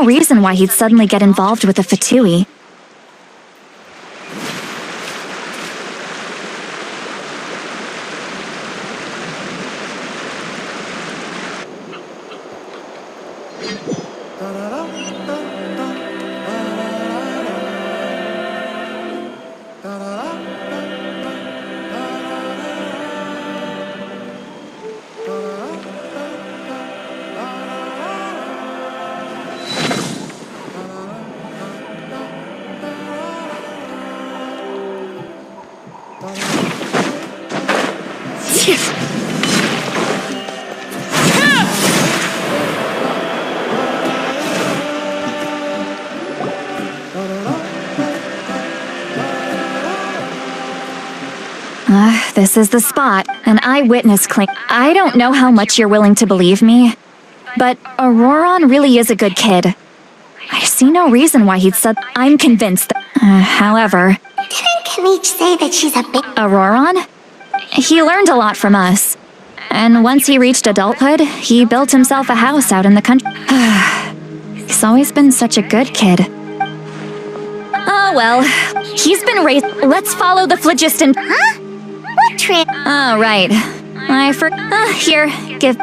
no reason why he'd suddenly get involved with the Fatui. This is the spot. An eyewitness claim. I don't know how much you're willing to believe me, but Auroron really is a good kid. I see no reason why he'd said. I'm convinced. However, didn't Kanich say that she's a big Auroron? He learned a lot from us. And once he reached adulthood, he built himself a house out in the country. He's always been such a good kid. Oh well, he's been raised. Let's follow the phlogiston. Huh? What trip? Oh, right. I here, give.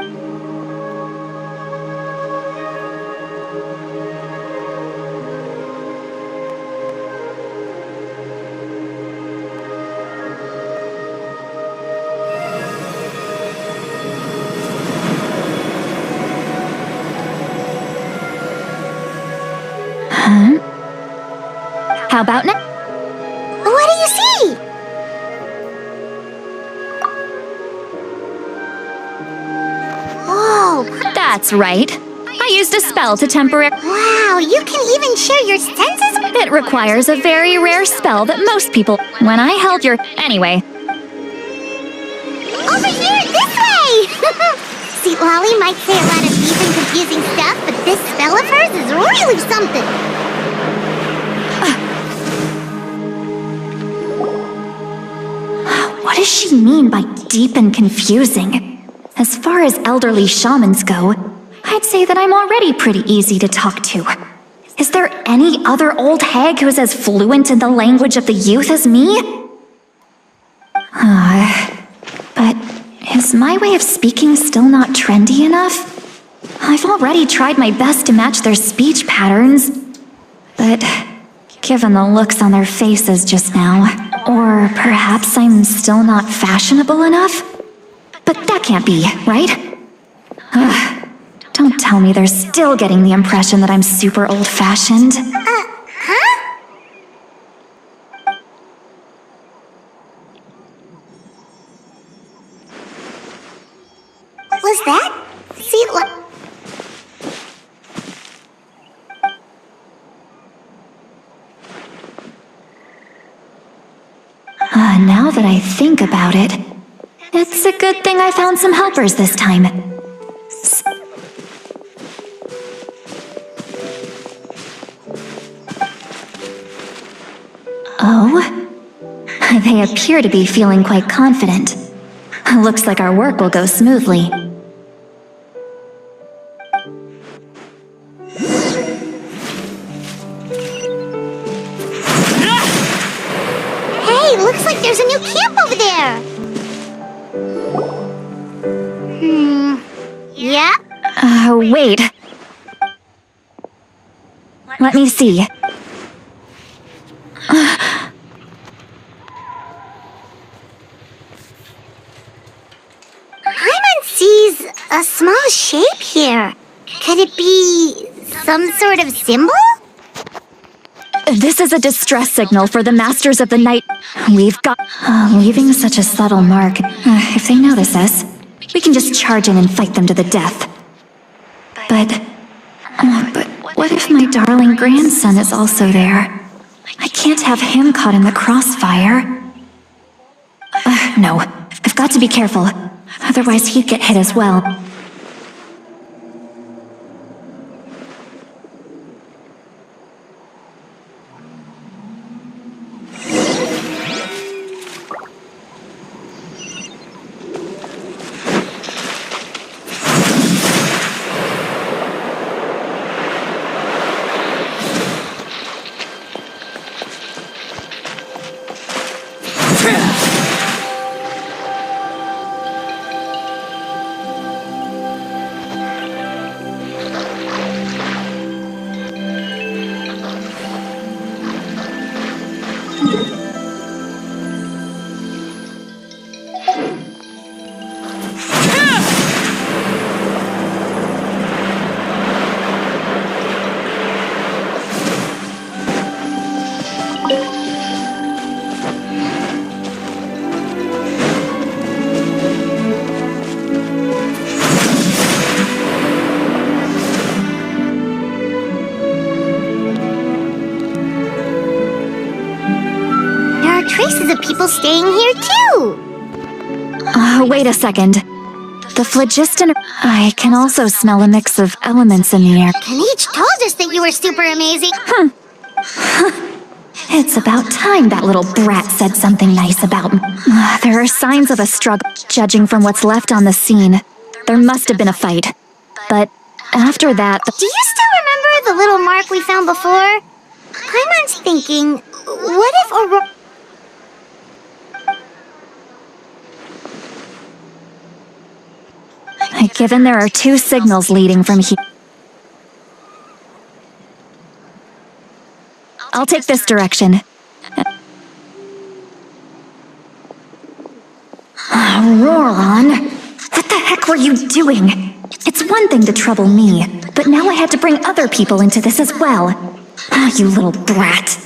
Huh? How about now? What do you see? That's right. I used a spell to temporarily. Wow, you can even share your senses? It requires a very rare spell that most people. When I held your. Anyway. Over here, this way! See, Lolly might say a lot of deep and confusing stuff, but this spell of hers is really something. What does she mean by deep and confusing? As far as elderly shamans go, I'd say that I'm already pretty easy to talk to. Is there any other old hag who's as fluent in the language of the youth as me? But is my way of speaking still not trendy enough? I've already tried my best to match their speech patterns. But given the looks on their faces just now, or perhaps I'm still not fashionable enough? But that can't be, right? Don't tell me they're still getting the impression that I'm super old-fashioned. Huh? Was that? See, now that I think about it, it's a good thing I found some helpers this time. Oh? They appear to be feeling quite confident. Looks like our work will go smoothly. Hey, looks like there's a new camp over there! Yeah? Wait. Let me see. Paimon sees a small shape here. Could it be some sort of symbol? This is a distress signal for the Masters of the Night. We've got... leaving such a subtle mark. If they notice us, we can just charge in and fight them to the death. But what if my darling grandson is also there? I can't have him caught in the crossfire. No, I've got to be careful. Otherwise he'd get hit as well. people staying here too. Wait a second. The phlogiston... I can also smell a mix of elements in the air. Kanich told us that you were super amazing. It's about time that little brat said something nice about me. There are signs of a struggle, judging from what's left on the scene. There must have been a fight. But after that... Do you still remember the little mark we found before? Paimon's thinking, what if Aurora... Given there are 2 signals leading from here... I'll take this direction. Roran! What the heck were you doing? It's one thing to trouble me, but now I had to bring other people into this as well. You little brat.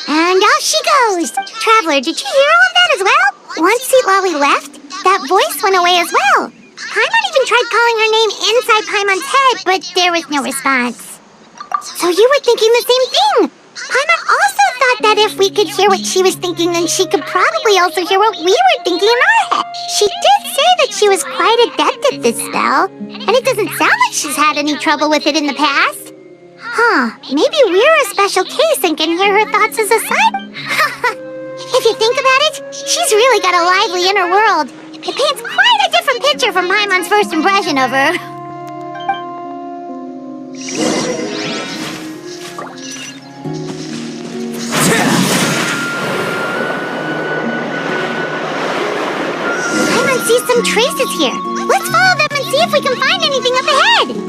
And off she goes! Traveler, did you hear all of that as well? Once Seat Lolly left, that voice went away as well. Paimon even tried calling her name inside Paimon's head, but there was no response. So you were thinking the same thing! Paimon also thought that if we could hear what she was thinking, then she could probably also hear what we were thinking in our head. She did say that she was quite adept at this spell, and it doesn't sound like she's had any trouble with it in the past. Maybe we're a special case and can hear her thoughts as a sign? If you think about it, she's really got a lively inner world. It paints quite a different picture from Paimon's first impression of her. Paimon sees some traces here. Let's follow them and see if we can find anything up ahead.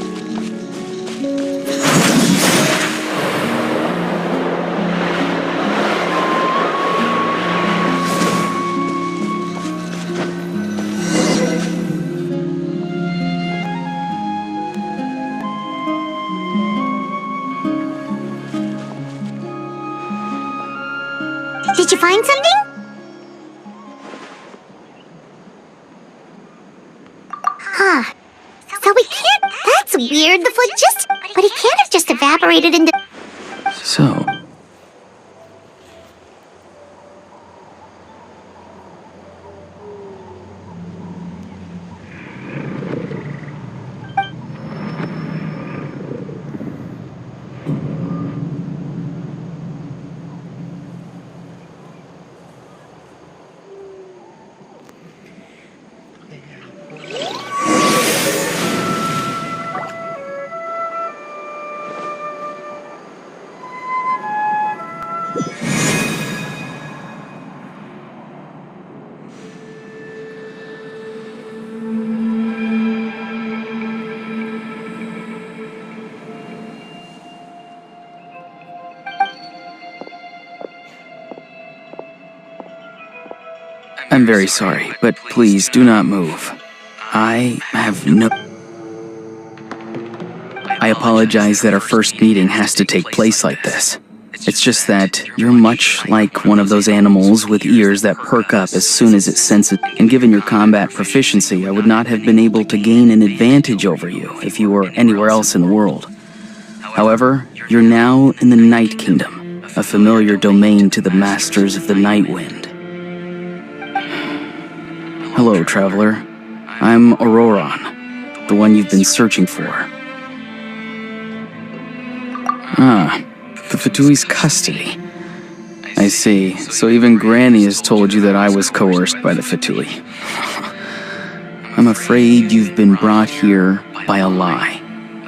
Did you find something? So we can't... That's weird. The foot just... But it can't have just evaporated into... So... I'm very sorry, but please do not move. I apologize that our first meeting has to take place like this. It's just that you're much like one of those animals with ears that perk up as soon as it senses, and given your combat proficiency, I would not have been able to gain an advantage over you if you were anywhere else in the world. However, you're now in the Night Kingdom, a familiar domain to the Masters of the Night Wind. Hello, Traveler. I'm Auroran, the one you've been searching for. The Fatui's custody. I see. So even Granny has told you that I was coerced by the Fatui. I'm afraid you've been brought here by a lie,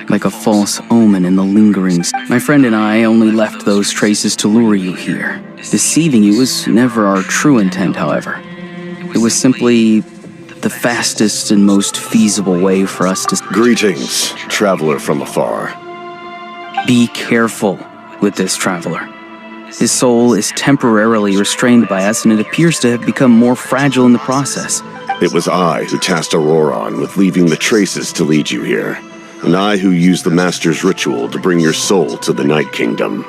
like a false omen in the lingerings. My friend and I only left those traces to lure you here. Deceiving you was never our true intent, however. It was simply the fastest and most feasible way for us to... Greetings, traveler from afar. Be careful with this traveler. His soul is temporarily restrained by us, and it appears to have become more fragile in the process. It was I who tasked Auroran with leaving the traces to lead you here, and I who used the Master's ritual to bring your soul to the Night Kingdom.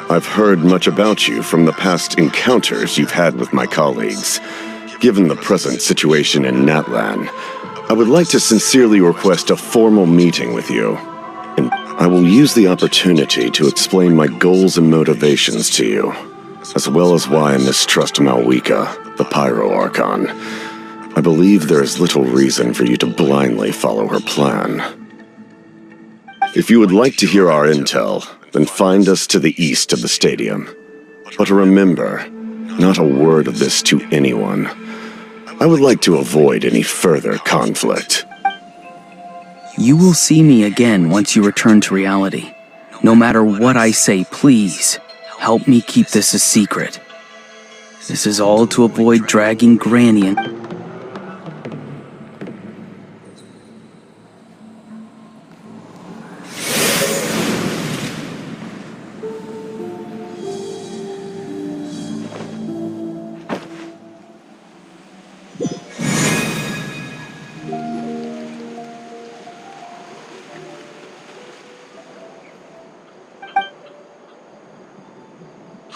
I've heard much about you from the past encounters you've had with my colleagues. Given the present situation in Natlan, I would like to sincerely request a formal meeting with you, and I will use the opportunity to explain my goals and motivations to you. as well as why I mistrust Malwika, the Pyro Archon. I believe there is little reason for you to blindly follow her plan. If you would like to hear our intel, then find us to the east of the stadium. But remember, not a word of this to anyone. I would like to avoid any further conflict. You will see me again once you return to reality. No matter what I say, please, help me keep this a secret. This is all to avoid dragging Granny in.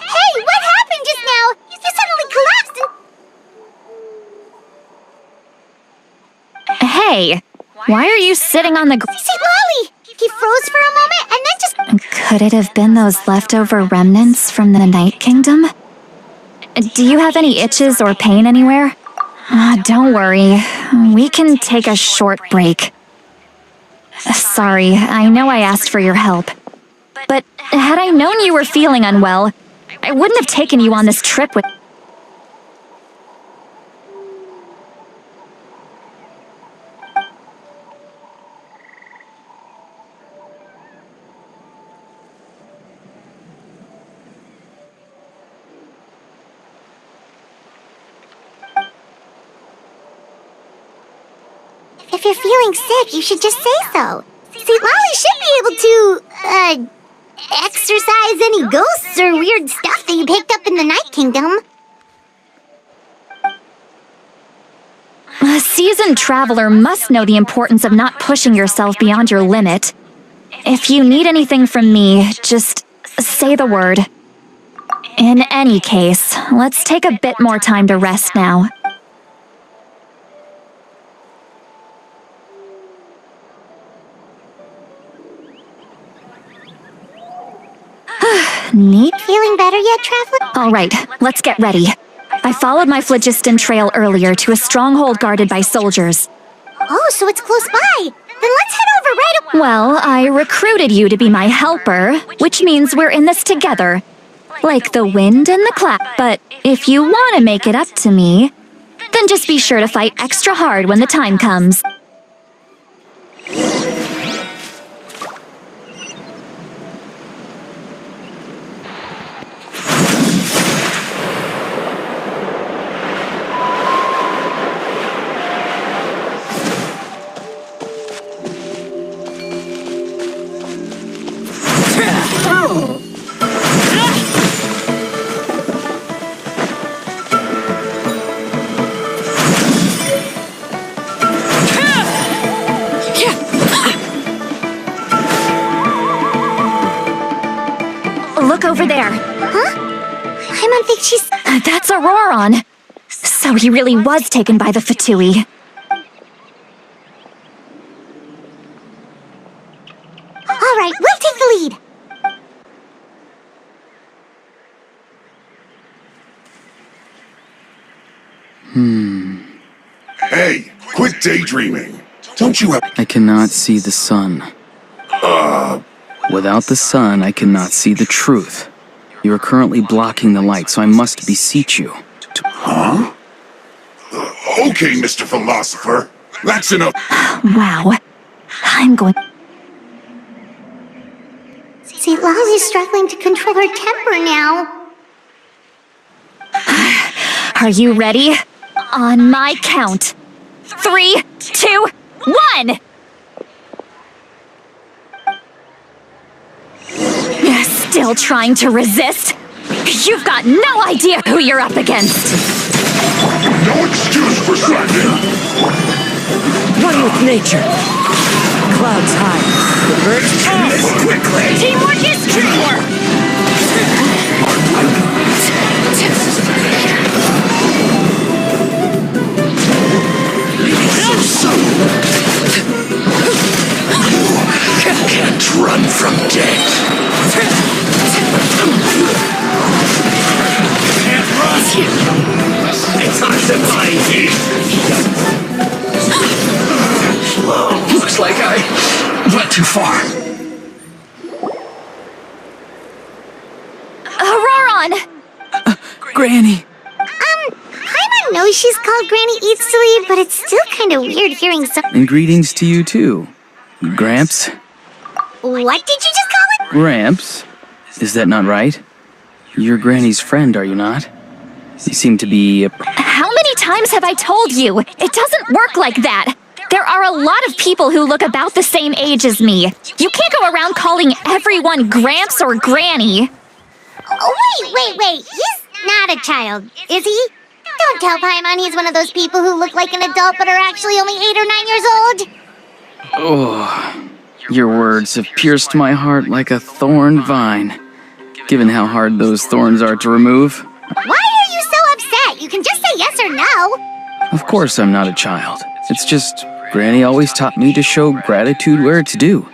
Hey, what happened just now? You suddenly collapsed and... Hey, why are you sitting on the See, Lolly! He froze for a moment and then just... Could it have been those leftover remnants from the Night Kingdom? Do you have any itches or pain anywhere? Don't worry. We can take a short break. Sorry, I know I asked for your help. But had I known you were feeling unwell, I wouldn't have taken you on this trip with... If you're feeling sick, you should just say so. See, Lolly should be able to, exorcise any ghosts or weird stuff that you picked up in the Night Kingdom. A seasoned traveler must know the importance of not pushing yourself beyond your limit. If you need anything from me, just say the word. In any case, let's take a bit more time to rest now. Neat. Feeling better yet, Traveler? All right, let's get ready. I followed my phlogiston trail earlier to a stronghold guarded by soldiers. Oh, so it's close by. Then let's head over right away. Well, I recruited you to be my helper, which means we're in this together. Like the wind and the cloud. But if you want to make it up to me, then just be sure to fight extra hard when the time comes. Look over there. Huh? I don't think she's... That's Auroron. So he really was taken by the Fatui. All right, we'll take the lead. Hey, quit daydreaming. Don't you have... I cannot see the sun. Without the sun, I cannot see the truth. You are currently blocking the light, so I must beseech you. Huh? Okay, Mr. Philosopher. That's enough. Wow. I'm going... See, Lolly's struggling to control her temper now. Are you ready? On my count. 3, 2, 1! Still trying to resist? You've got no idea who you're up against! No excuse for slacking. One with nature. Clouds high. The birds move quickly. Teamwork is teamwork! Can't run from death. Looks like I went too far. Auroron! Granny! Paimon knows she's called Granny Eats to Leave, but it's still kind of weird hearing some. And greetings to you too. Gramps? What did you just call it? Gramps? Is that not right? You're Granny's friend, are you not? You seem to be a... How many times have I told you? It doesn't work like that. There are a lot of people who look about the same age as me. You can't go around calling everyone Gramps or Granny. Oh, wait. He's not a child, is he? Don't tell Paimon he's one of those people who look like an adult but are actually only 8 or 9 years old. Oh, your words have pierced my heart like a thorn vine. Given how hard those thorns are to remove. Why are you so upset? You can just say yes or no. Of course I'm not a child. It's just, Granny always taught me to show gratitude where it's due.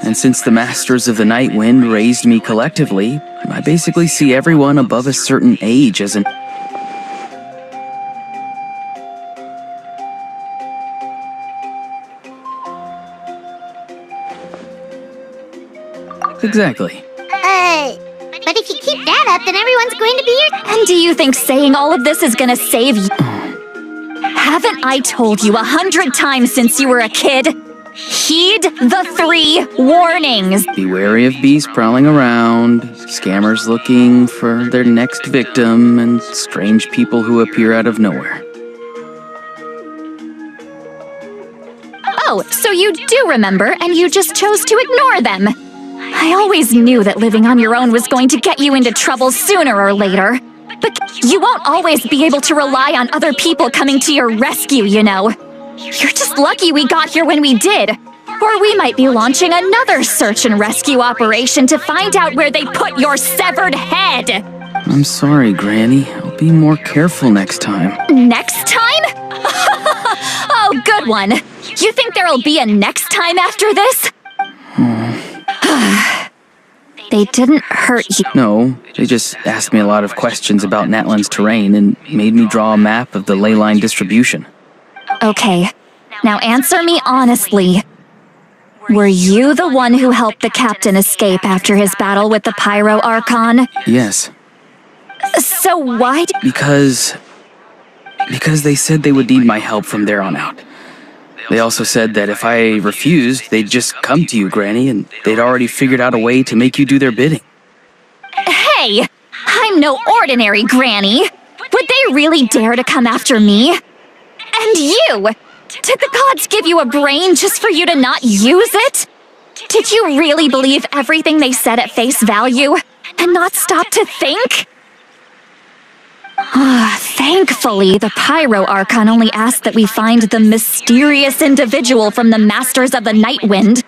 And since the Masters of the Night Wind raised me collectively, I basically see everyone above a certain age as an... Exactly. But if you keep that up, then everyone's going to be your... And do you think saying all of this is gonna save you? Haven't I told you 100 times since you were a kid? Heed the 3 warnings. Be wary of bees prowling around, scammers looking for their next victim, and strange people who appear out of nowhere. Oh, so you do remember, and you just chose to ignore them. I always knew that living on your own was going to get you into trouble sooner or later. But you won't always be able to rely on other people coming to your rescue, you know. You're just lucky we got here when we did. Or we might be launching another search and rescue operation to find out where they put your severed head. I'm sorry, Granny. I'll be more careful next time. Next time? Oh, good one. You think there'll be a next time after this? They didn't hurt you. No, they just asked me a lot of questions about Natlan's terrain and made me draw a map of the ley line distribution. Okay, now answer me honestly. Were you the one who helped the captain escape after his battle with the Pyro Archon? Yes. So why Because they said they would need my help from there on out. They also said that if I refused, they'd just come to you, Granny, and they'd already figured out a way to make you do their bidding. Hey! I'm no ordinary Granny! Would they really dare to come after me? And you! Did the gods give you a brain just for you to not use it? Did you really believe everything they said at face value, and not stop to think? Thankfully, the Pyro Archon only asked that we find the mysterious individual from the Masters of the Night Wind,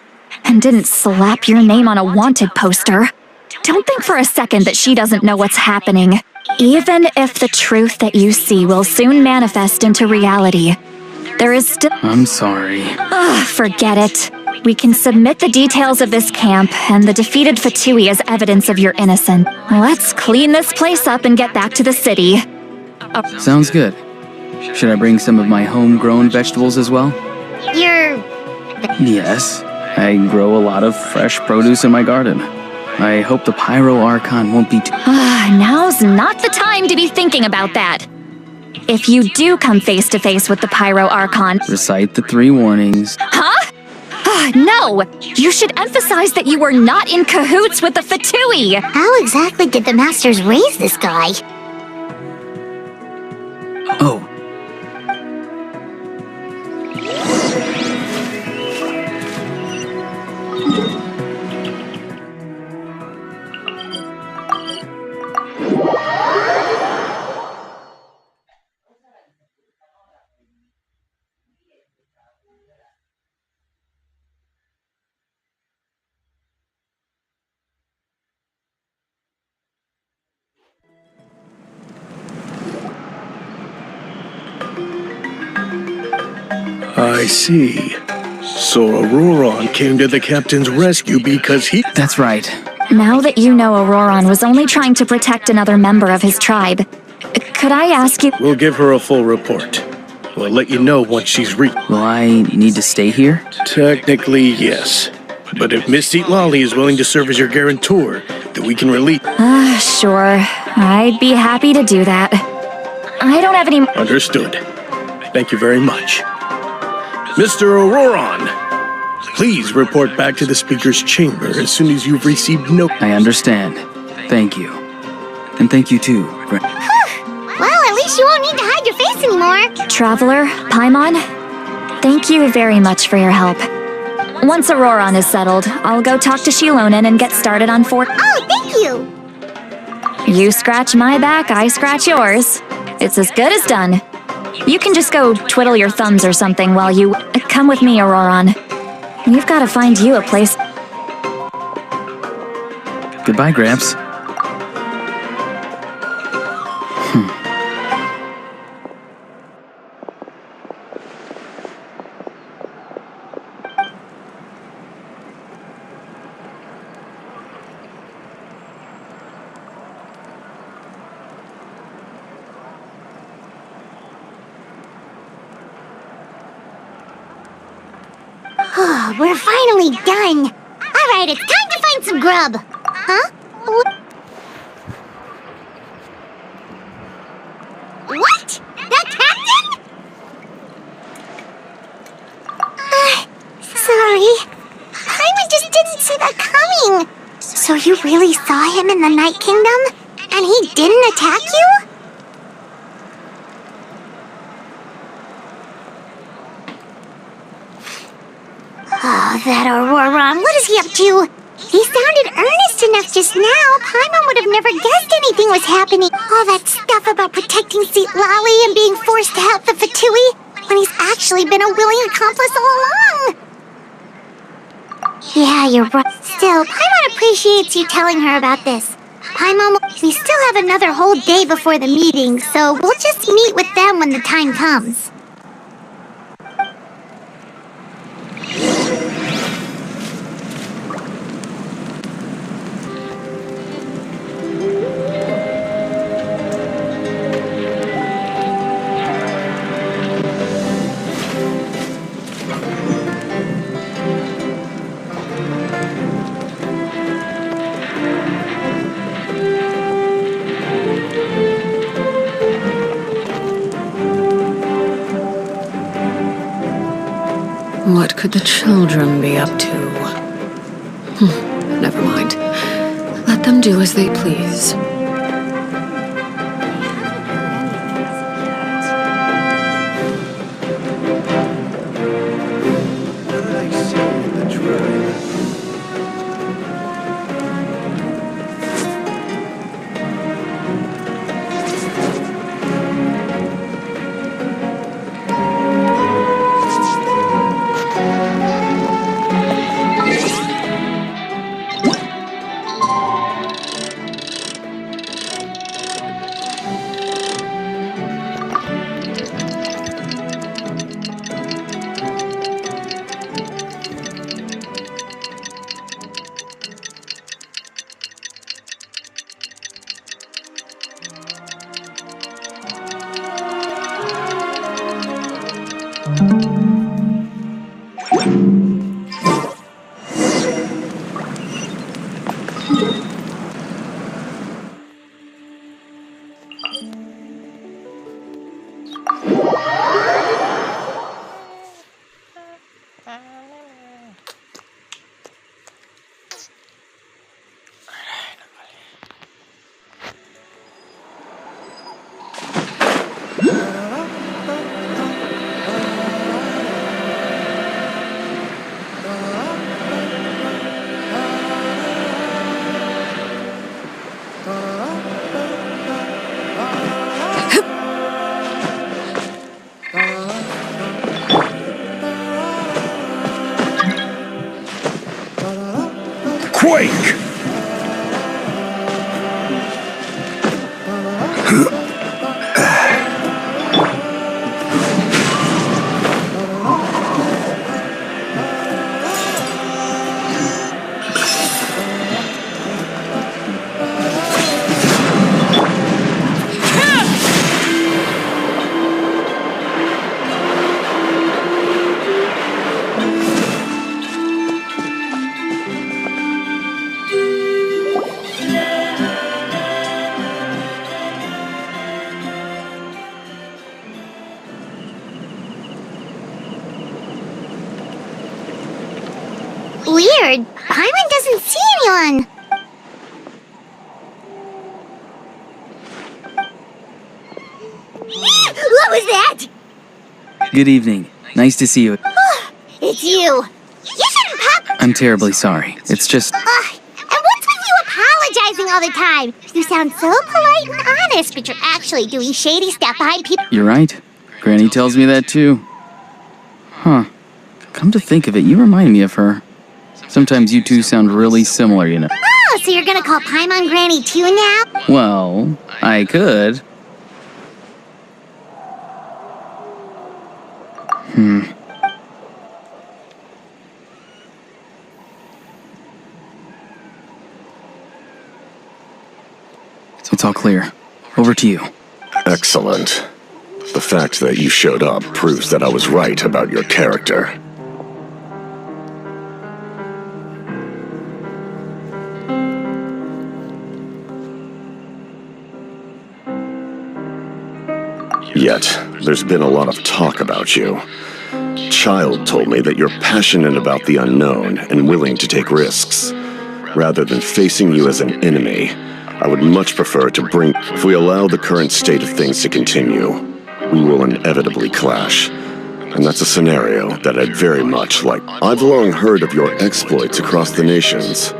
and didn't slap your name on a wanted poster. Don't think for a second that she doesn't know what's happening. Even if the truth that you see will soon manifest into reality, there is still... I'm sorry. Forget it. We can submit the details of this camp and the defeated Fatui as evidence of your innocence. Let's clean this place up and get back to the city. Sounds good. Should I bring some of my homegrown vegetables as well? Yes, I grow a lot of fresh produce in my garden. I hope the Pyro Archon won't be too... Now's not the time to be thinking about that. If you do come face to face with the Pyro Archon... Recite the 3 warnings. Huh? No! You should emphasize that you were not in cahoots with the Fatui! How exactly did the Masters raise this guy? Oh. I see. So Auroron came to the captain's rescue because he... That's right. Now that you know Auroron was only trying to protect another member of his tribe, could I ask you... We'll give her a full report. We'll let you know once she's reached. Will I need to stay here? Technically, yes. But if Miss Lolly is willing to serve as your guarantor, then we can release. Sure. I'd be happy to do that. I don't have any... Understood. Thank you very much. Mr. Auroron, please report back to the speaker's chamber as soon as you've received no... I understand. Thank you. And thank you too. Well, at least you won't need to hide your face anymore. Traveler, Paimon, thank you very much for your help. Once Auroron is settled, I'll go talk to Shilonen and get started on Fort... Oh, thank you! You scratch my back, I scratch yours. It's as good as done. You can just go twiddle your thumbs or something while you... Come with me, Auroron. We've got to find you a place... Goodbye, Gramps. Oh, we're finally done. All right, it's time to find some grub. Huh? What? That captain? Sorry. Paimon just didn't see that coming. So you really saw him in the Night Kingdom? And he didn't attack you? Oh, that Auroron, what is he up to? He sounded earnest enough just now. Paimon would have never guessed anything was happening. All that stuff about protecting Seat Lolly and being forced to help the Fatui, when he's actually been a willing accomplice all along. Yeah, you're right. Still, Paimon appreciates you telling her about this. Paimon, we still have another whole day before the meeting, so we'll just meet with them when the time comes. What could the children be up to? Never mind. Let them do as they please. Quake! Weird. Paimon doesn't see anyone. What was that? Good evening. Nice to see you. It's you. You shouldn't pop. I'm terribly sorry. It's just... And what's with you apologizing all the time? You sound so polite and honest, but you're actually doing shady stuff behind people. You're right. Granny tells me that too. Huh. Come to think of it, you remind me of her. Sometimes you two sound really similar, you know. Oh, so you're gonna call Paimon Granny too now? Well, I could. It's all clear. Over to you. Excellent. The fact that you showed up proves that I was right about your character. Yet, there's been a lot of talk about you. Child told me that you're passionate about the unknown and willing to take risks. Rather than facing you as an enemy, I would much prefer to bring... If we allow the current state of things to continue, we will inevitably clash. And that's a scenario that I'd very much like. I've long heard of your exploits across the nations.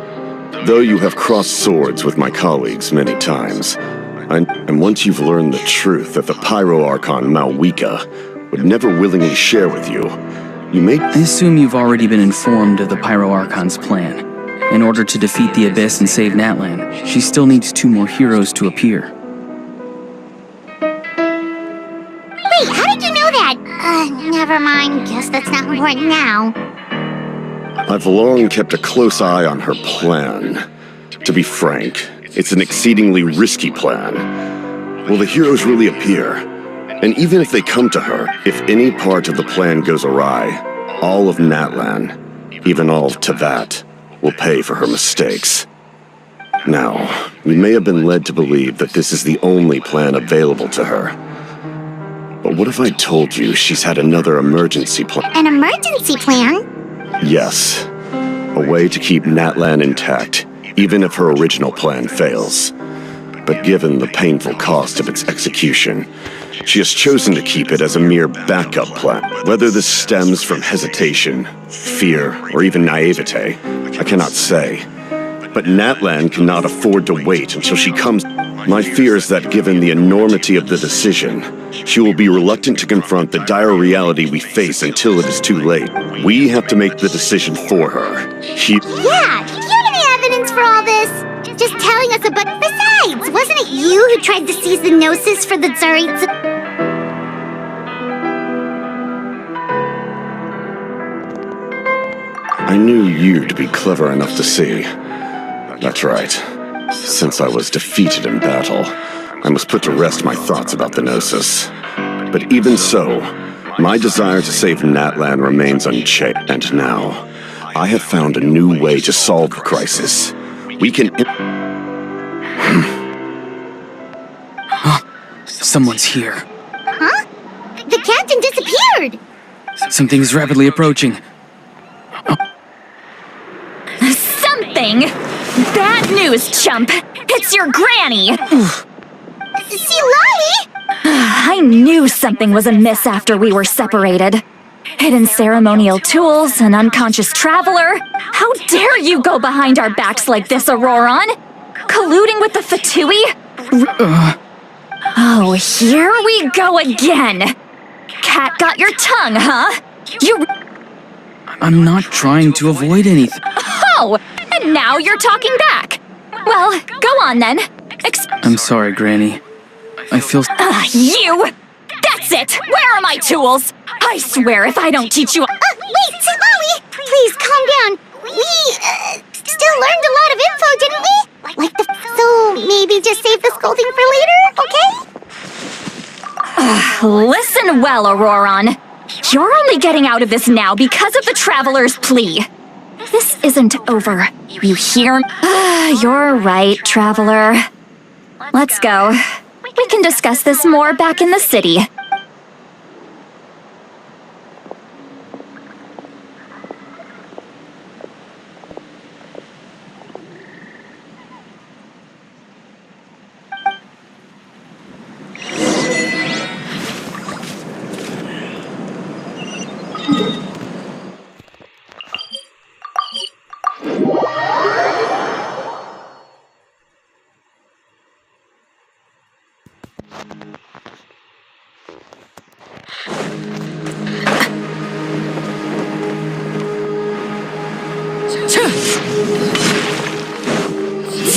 Though you have crossed swords with my colleagues many times, and once you've learned the truth that the Pyro Archon Malwika would never willingly share with you, you may... I assume you've already been informed of the Pyro Archon's plan. In order to defeat the Abyss and save Natlan, she still needs 2 more heroes to appear. Wait, how did you know that? Never mind. Guess that's not important now. I've long kept a close eye on her plan. To be frank, it's an exceedingly risky plan. Will the heroes really appear? And even if they come to her, if any part of the plan goes awry, all of Natlan, even all of Teyvat, will pay for her mistakes. Now, we may have been led to believe that this is the only plan available to her. But what if I told you she's had another emergency plan? An emergency plan? Yes. A way to keep Natlan intact, even if her original plan fails. But given the painful cost of its execution, she has chosen to keep it as a mere backup plan. Whether this stems from hesitation, fear, or even naivete, I cannot say. But Natlan cannot afford to wait until she comes. My fear is that given the enormity of the decision, she will be reluctant to confront the dire reality we face until it is too late. We have to make the decision for her. Yeah, do you have any evidence for all this? Just telling us about... Besides, wasn't it you who tried to seize the Gnosis for the Tsaritsa? I knew you to be clever enough to see. That's right. Since I was defeated in battle, I must put to rest my thoughts about the Gnosis. But even so, my desire to save Natlan remains unchanged. And now, I have found a new way to solve the crisis. We can... Someone's here. Huh? The captain disappeared! Something is rapidly approaching. Something? Bad news, chump! It's your granny! See, Lolly? I knew something was amiss after we were separated. Hidden ceremonial tools, an unconscious traveler. How dare you go behind our backs like this, Auroron? Colluding with the Fatui? Oh, here we go again! Cat got your tongue, huh? You... I'm not trying to avoid anything. Oh! And now you're talking back! Well, go on then. I'm sorry, Granny. I feel... You! That's it! Where are my tools? I swear if I don't teach you... Wait, Lolly! Please, calm down. We, still learned a lot of info, didn't we? Like the... So, maybe just save the scolding for later, okay? Listen well, Auroron. You're only getting out of this now because of the Traveler's plea. This isn't over. You hear? You're right, Traveler. Let's go. We can discuss this more back in the city.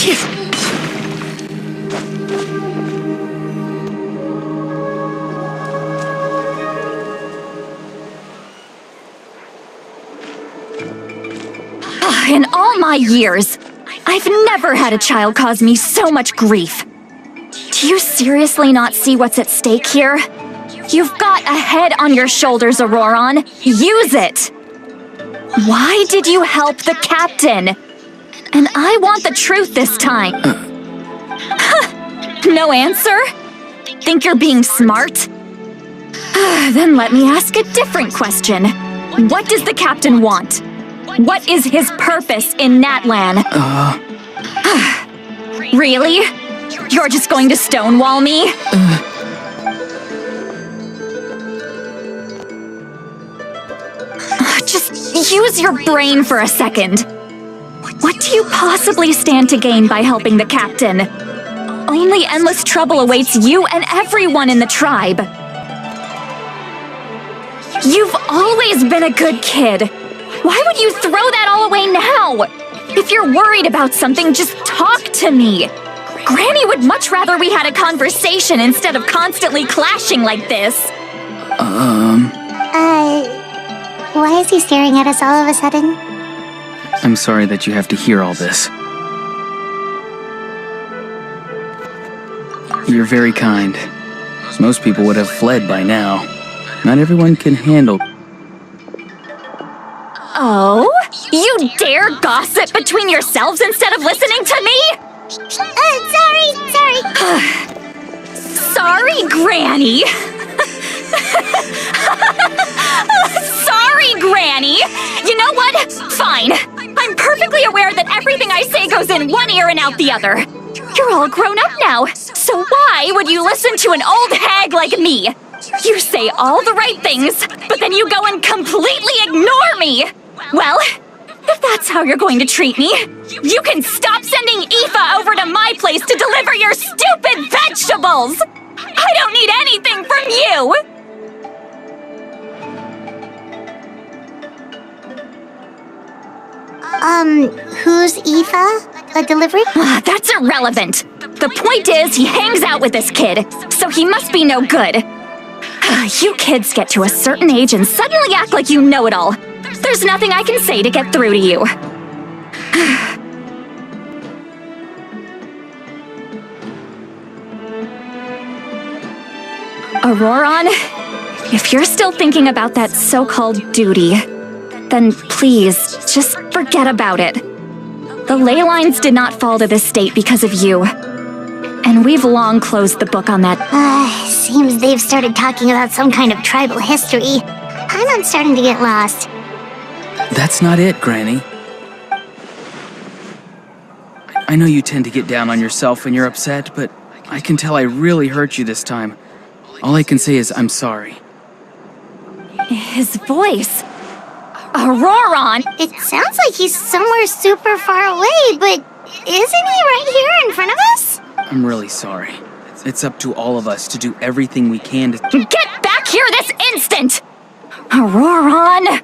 In all my years, I've never had a child cause me so much grief. Do you seriously not see what's at stake here? You've got a head on your shoulders, Auroron. Use it! Why did you help the captain? And I want the truth this time. No answer? Think you're being smart? Then let me ask a different question. What does the captain want? What is his purpose in Natlan? Really? You're just going to stonewall me? Just use your brain for a second. What do you possibly stand to gain by helping the captain? Only endless trouble awaits you and everyone in the tribe. You've always been a good kid. Why would you throw that all away now? If you're worried about something, just talk to me. Granny would much rather we had a conversation instead of constantly clashing like this. Why is he staring at us all of a sudden? I'm sorry that you have to hear all this. You're very kind. Most people would have fled by now. Not everyone can handle... Oh? You dare gossip between yourselves instead of listening to me? Sorry. Sorry, Granny. Sorry, Granny. You know what? Fine. I'm perfectly aware that everything I say goes in one ear and out the other. You're all grown up now, so why would you listen to an old hag like me? You say all the right things, but then you go and completely ignore me. Well, if that's how you're going to treat me, you can stop sending Aoife over to my place to deliver your stupid vegetables! I don't need anything from you! Who's Aoife? A delivery? That's irrelevant. The point is, he hangs out with this kid, so he must be no good. You kids get to a certain age and suddenly act like you know it all. There's nothing I can say to get through to you. Auroron, if you're still thinking about that so-called duty, then please, just forget about it. The ley lines did not fall to this state because of you. And we've long closed the book on that. Seems they've started talking about some kind of tribal history. I'm starting to get lost. That's not it, Granny. I know you tend to get down on yourself when you're upset, but I can tell I really hurt you this time. All I can say is I'm sorry. His voice. Auroron! It sounds like he's somewhere super far away, but isn't he right here in front of us? I'm really sorry. It's up to all of us to do everything we can to... Get back here this instant! Auroron!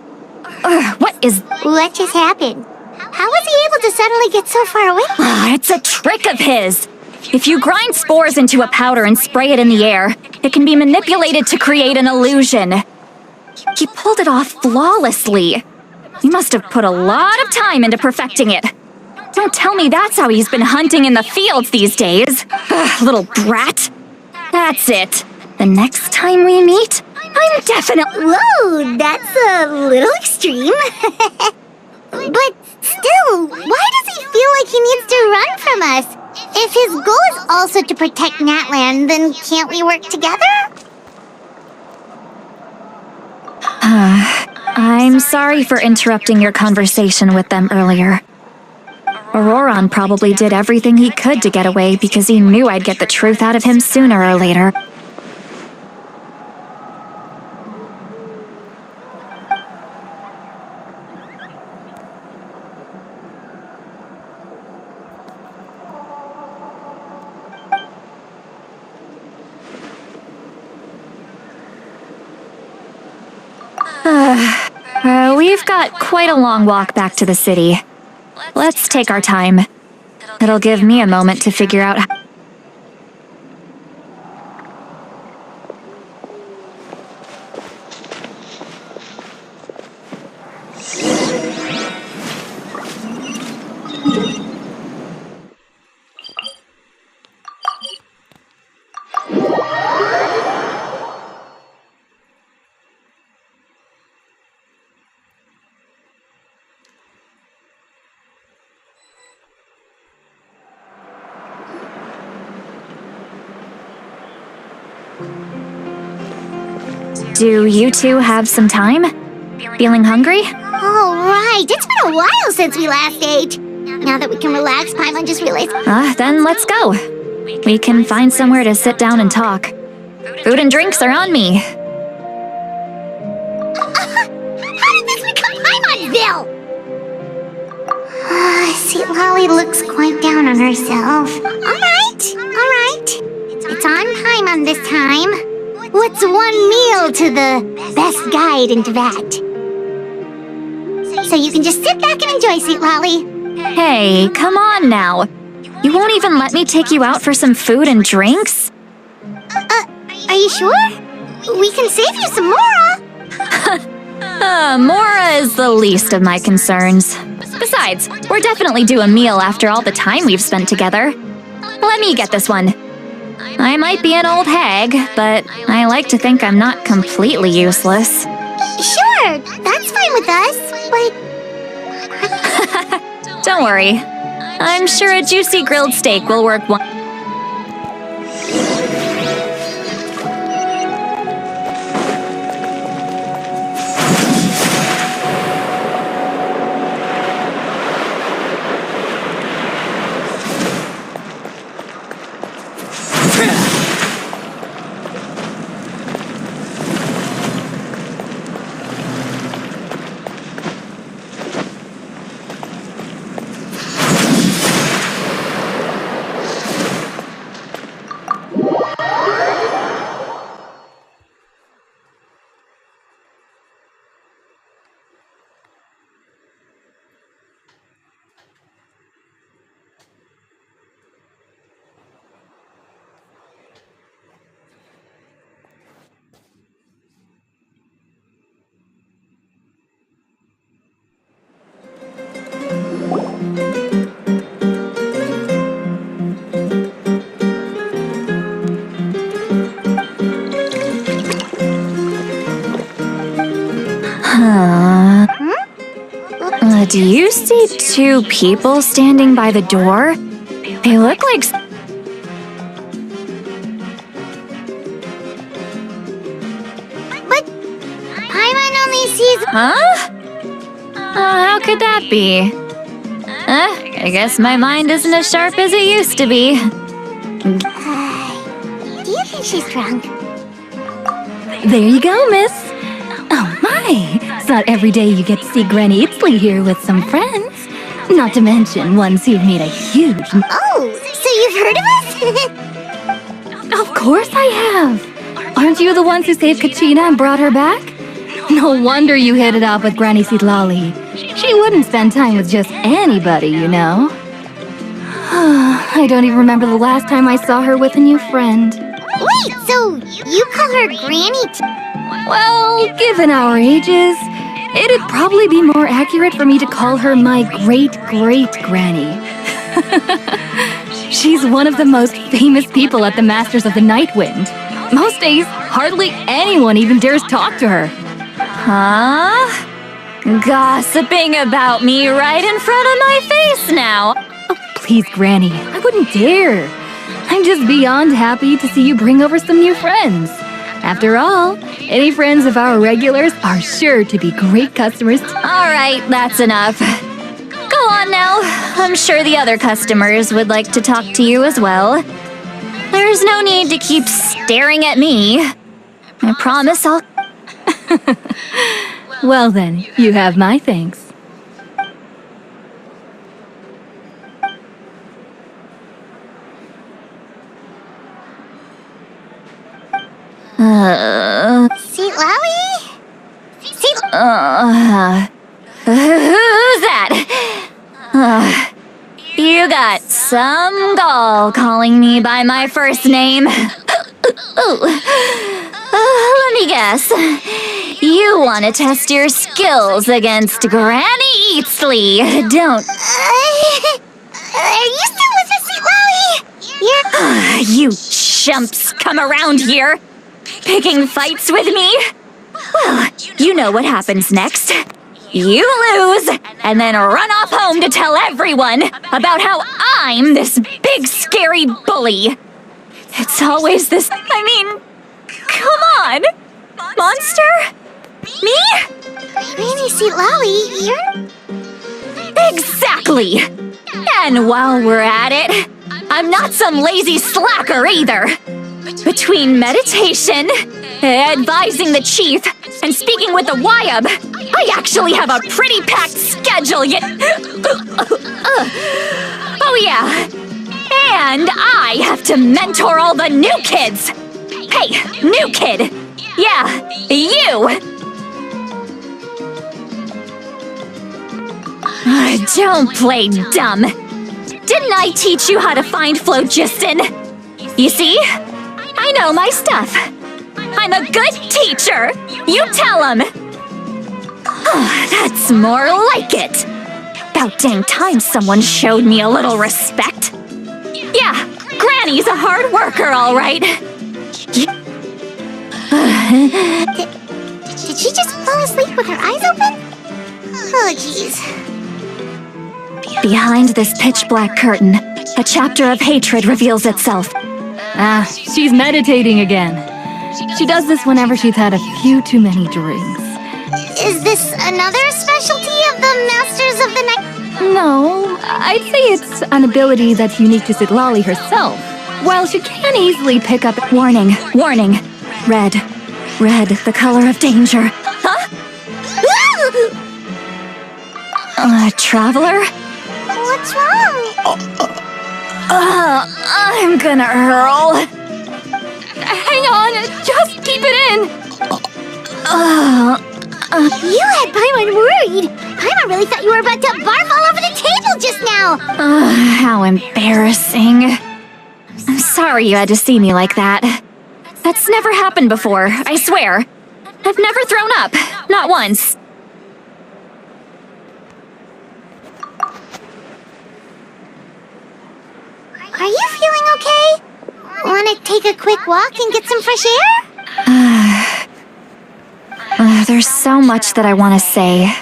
What just happened? How was he able to suddenly get so far away? It's a trick of his. If you grind spores into a powder and spray it in the air, it can be manipulated to create an illusion. He pulled it off flawlessly. He must have put a lot of time into perfecting it. Don't tell me that's how he's been hunting in the fields these days. Little brat. That's it. The next time we meet, I'm definitely... Whoa, that's a little extreme. But still, why does he feel like he needs to run from us? If his goal is also to protect Natlan, then can't we work together? I'm sorry for interrupting your conversation with them earlier. Auroron probably did everything he could to get away because he knew I'd get the truth out of him sooner or later. We've got quite a long walk back to the city. Let's take our time. It'll give me a moment to figure out how. Do you two have some time? Feeling hungry? Oh, right. It's been a while since we last ate. Now that we can relax, Paimon just realized... Then let's go. We can find somewhere to sit down and talk. Food and drinks are on me. How did this become Paimonville? Sweet Lolly looks quite down on herself. Alright. It's on Paimon this time. What's one meal to the best guide into that? So you can just sit back and enjoy, Sweet Lolly. Hey, come on now. You won't even let me take you out for some food and drinks? Are you sure? We can save you some Mora. Mora is the least of my concerns. Besides, we're definitely due a meal after all the time we've spent together. Let me get this one. I might be an old hag, but I like to think I'm not completely useless. Sure, that's fine with us, but... Don't worry. I'm sure a juicy grilled steak will work one. Do you see two people standing by the door? They look like... But Paimon only sees... Huh? How could that be? I guess my mind isn't as sharp as it used to be. Do you think she's drunk? There you go, miss. Oh my! It's not every day you get to see Granny Itzley here with some friends. Not to mention ones who've made a huge... Oh, so you've heard of us? Of course I have! Aren't you the ones who saved Kachina and brought her back? No wonder you hit it off with Granny Sidlali. She wouldn't spend time with just anybody, you know. I don't even remember the last time I saw her with a new friend. Wait, so you call her Granny Well, given our ages, it'd probably be more accurate for me to call her my great-great-granny. She's one of the most famous people at the Masters of the Nightwind. Most days, hardly anyone even dares talk to her. Huh? Gossiping about me right in front of my face now. Oh, please, Granny, I wouldn't dare. I'm just beyond happy to see you bring over some new friends. After all, any friends of our regulars are sure to be great customers. All right, that's enough. Go on now. I'm sure the other customers would like to talk to you as well. There's no need to keep staring at me. I promise I'll... Well then, you have my thanks. Sweet Lolly? Who's that? You You got some gall calling me by my first name. Let me guess. You want to test your skills against Granny Eatsley, don't... Are you still with us, Sweet Lolly? You chumps come around here, picking fights with me? Well, you know what happens next. You lose, and then run off home to tell everyone about how I'm this big scary bully. It's always this... come on! Monster? Me? Granny Sweet Lolly, you're... Exactly! And while we're at it, I'm not some lazy slacker either. Between meditation, advising the chief, and speaking with the Wyab, I actually have a pretty packed schedule yet. Oh yeah. And I have to mentor all the new kids. Hey, new kid. Yeah, you. Don't play dumb. Didn't I teach you how to find phlogiston? You see? I know my stuff. I'm a good teacher. You tell him. That's more like it. About dang time someone showed me a little respect. Yeah, Granny's a hard worker, all right. Did she just fall asleep with her eyes open? Oh, jeez. Behind this pitch-black curtain, a chapter of hatred reveals itself. She's meditating again. She does this whenever she's had a few too many drinks. Is this another specialty of the Masters of the Night? No, I'd say it's an ability that's unique to Citlali herself. While she can easily pick up... Warning, warning. Red. Red, the color of danger. Huh? Traveler? What's wrong? I'm gonna hurl. Hang on, just keep it in. You had Paimon worried. Paimon really thought you were about to barf all over the table just now. How embarrassing. I'm sorry you had to see me like that. That's never happened before, I swear. I've never thrown up, not once. Are you feeling okay? Want to take a quick walk and get some fresh air? There's so much that I want to say,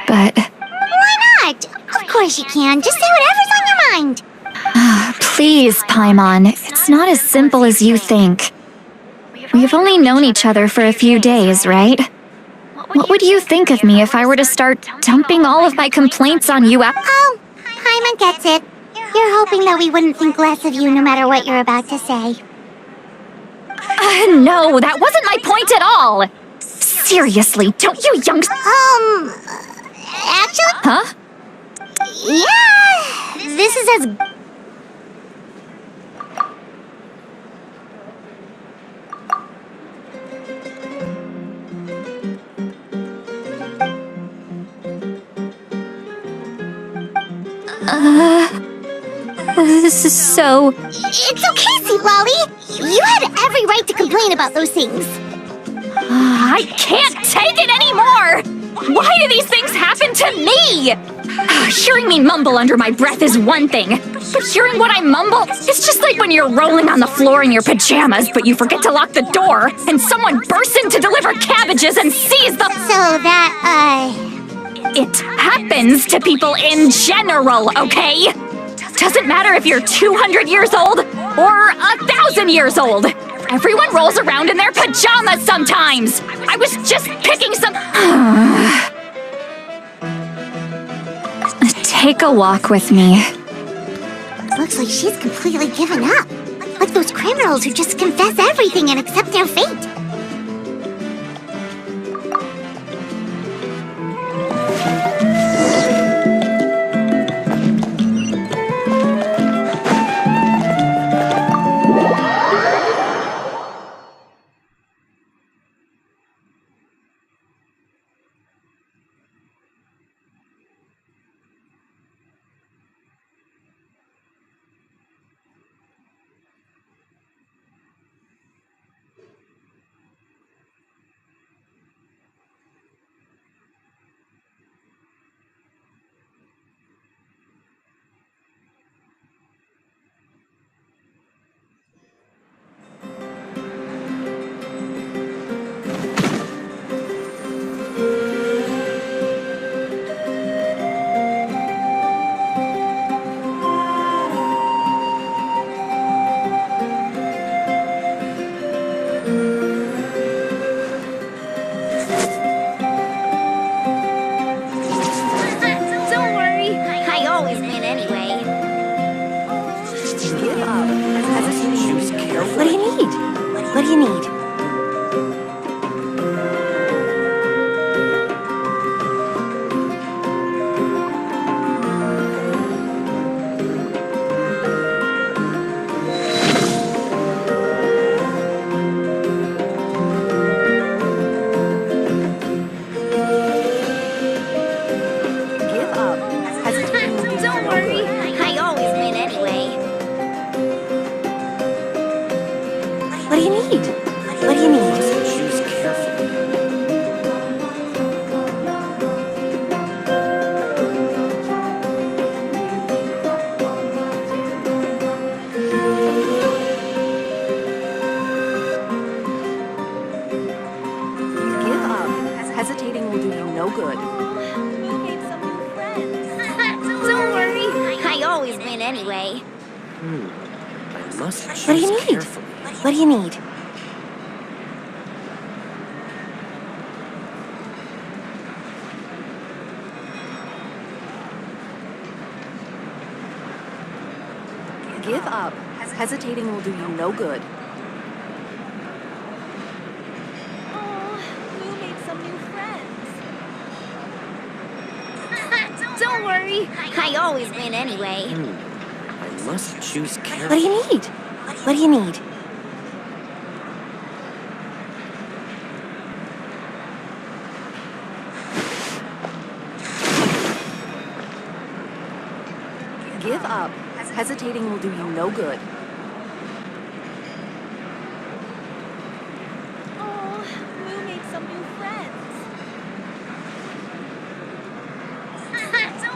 but... Why not? Of course you can. Just say whatever's on your mind. Please, Paimon, it's not as simple as you think. We've only known each other for a few days, right? What would you think of me if I were to start dumping all of my complaints on you? Oh, Paimon gets it. You're hoping that we wouldn't think less of you no matter what you're about to say. No, that wasn't my point at all! Seriously, don't you Actually? Huh? Yeah, this is as... This is so... It's okay, Sweet Lolly. You had every right to complain about those things. I can't take it anymore! Why do these things happen to me? Hearing me mumble under my breath is one thing, but hearing what I mumble, it's just like when you're rolling on the floor in your pajamas, but you forget to lock the door, and someone bursts in to deliver cabbages and sees the... So that, It happens to people in general, okay? Doesn't matter if you're 200 years old or 1,000 years old. Everyone rolls around in their pajamas sometimes. I was just picking some... Take a walk with me. looks like she's completely given up. Like those criminals who just confess everything and accept their fate. anyway. I must choose What do you need? carefully. What do you need? Give up. Hesitating will do you no good. Don't worry. I always win anyway. I must choose What carefully. do you need? What do you need? Give up. Hesitating will do you no good.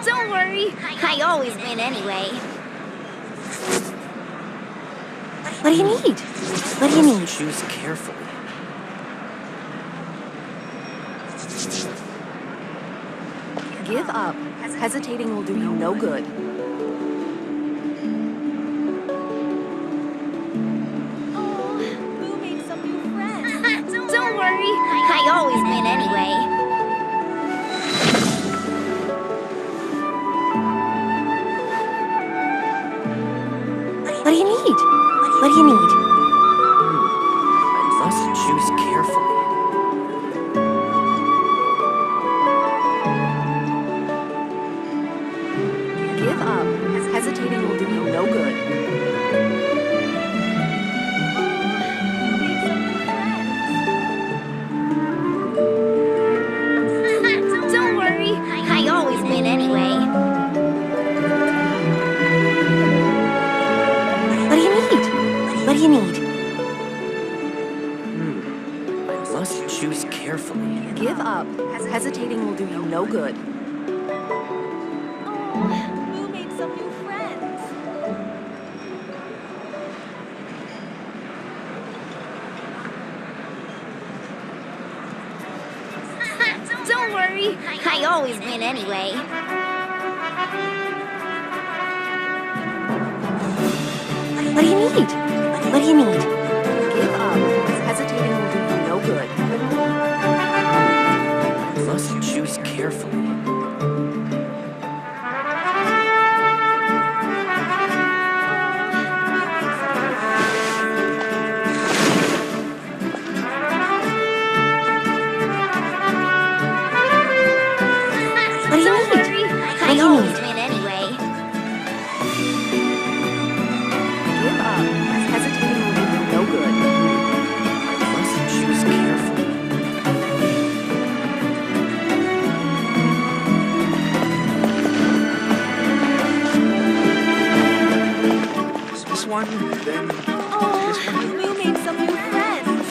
Don't worry. I always win anyway. What do you need? What do you need? Choose carefully. Give up. Hesitating will do you no good. Don't worry. I always win anyway. What do you need? What do you need? I must choose carefully. Give up. Hesitating will do you no good. Don't worry. I always win anyway. What do you need? What do you need? I must choose carefully. Give up. Hesitating will do you no good. Don't worry. I always win anyway. What do you need? What do you need? Give up. Hesitating will do you no good. I must choose carefully. What do you need? I always win anyway. Give up. Hesitating will do you no good. I must choose carefully. This one, then We made some new friends.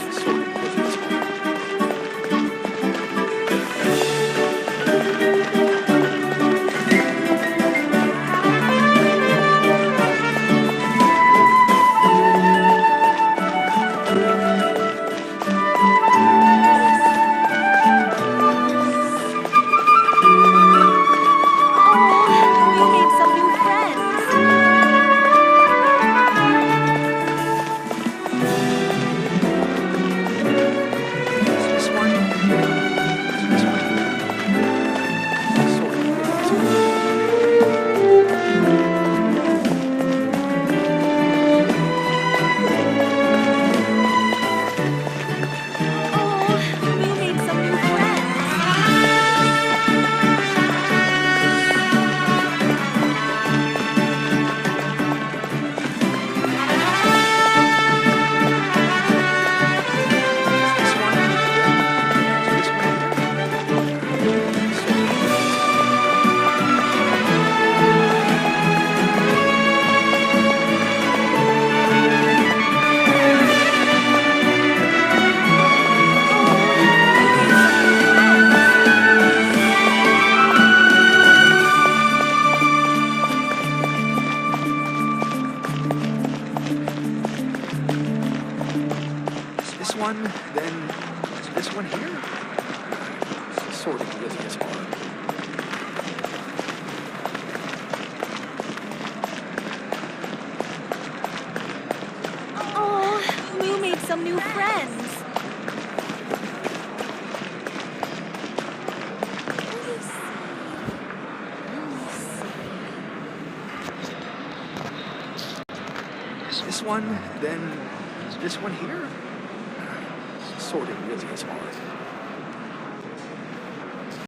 some new friends. This one, then this one here. Sorting really is hard.